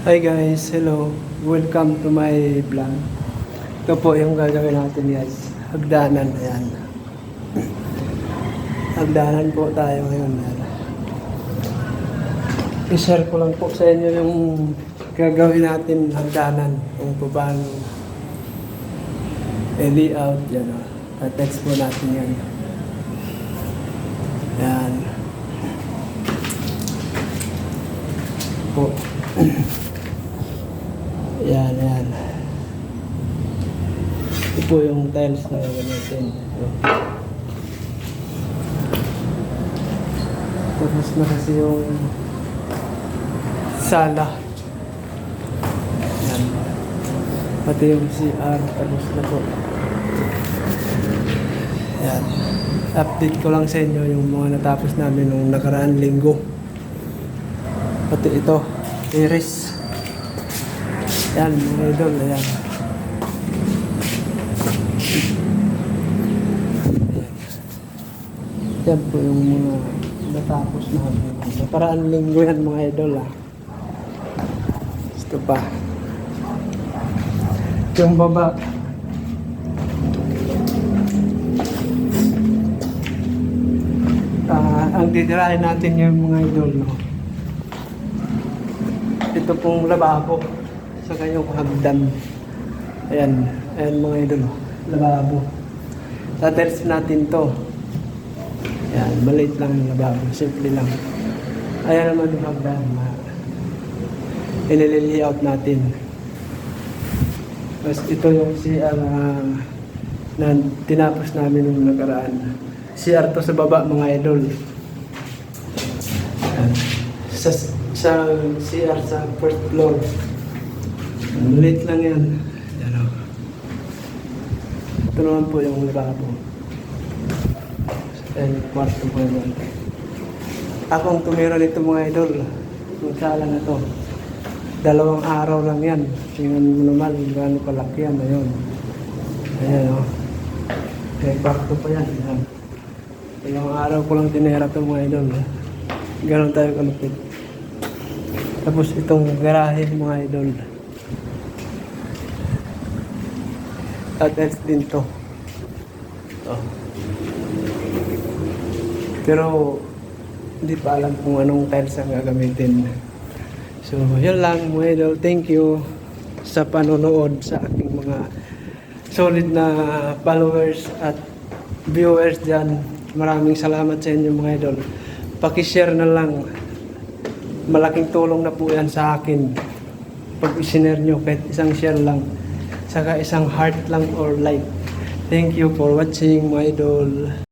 Hi guys, hello. Welcome to my vlog. Ito po yung gagawin natin guys. Hagdanan, ayan. Hagdanan po tayo ngayon. I-share ko lang po sa inyo yung gagawin natin hagdanan. Kung paano layout, yan o. Text po natin yan. Ayan. Po. Yan, yan. Ito po yung tiles na gamitin. Tapos na kasi yung sala. Yan. Pati yung CR. Tapos na po. Yan. Update ko lang sa inyo yung mga natapos namin nung nakaraan linggo. Pati ito. Iris. Yan, mga idol, ayan. Yan po yung mga natapos namin. Nakaraan linggo yan, mga idol, ah. Ito pa. Yung baba. Ang titirahin natin yung mga idol, no? Ito pong lababo. Saka yung hagdan. Ayan. Ayan mga idol. Lababo. Sa-tiles natin to. Ayan. Maliit lang yung lababo. Simple lang. Ayan naman yung hagdan. Ilililayout natin. Tapos ito yung CR na tinapos namin nung nakaraan. CR to sa baba mga idol. Ayan. Sa CR sa first floor. Maliit lang yan. Yan o. Ito naman po yung lababo. And kwarto po naman. Akong tumira nito mga idol. Yung sala na to. 2 araw lang yan. Tingnan mo naman gaano kalaki yan. Ayun. Ayan o. Kaya kwarto pa yan. Ayan. 2 araw ko lang tinira ito mga idol. Ganon tayo kalupit. Tapos itong garahe mga idol. At din to. Oh. Pero hindi pa alam kung anong tiles ang gagamitin. So yun lang mga idol. Thank you sa panonood sa aking mga solid na followers at viewers dyan. Maraming salamat sa inyo mga idol. Paki-share na lang. Malaking tulong na po yan sa akin. Pag i-share nyo kahit isang share lang. Saka isang heart lang or like. Thank you for watching, my idol.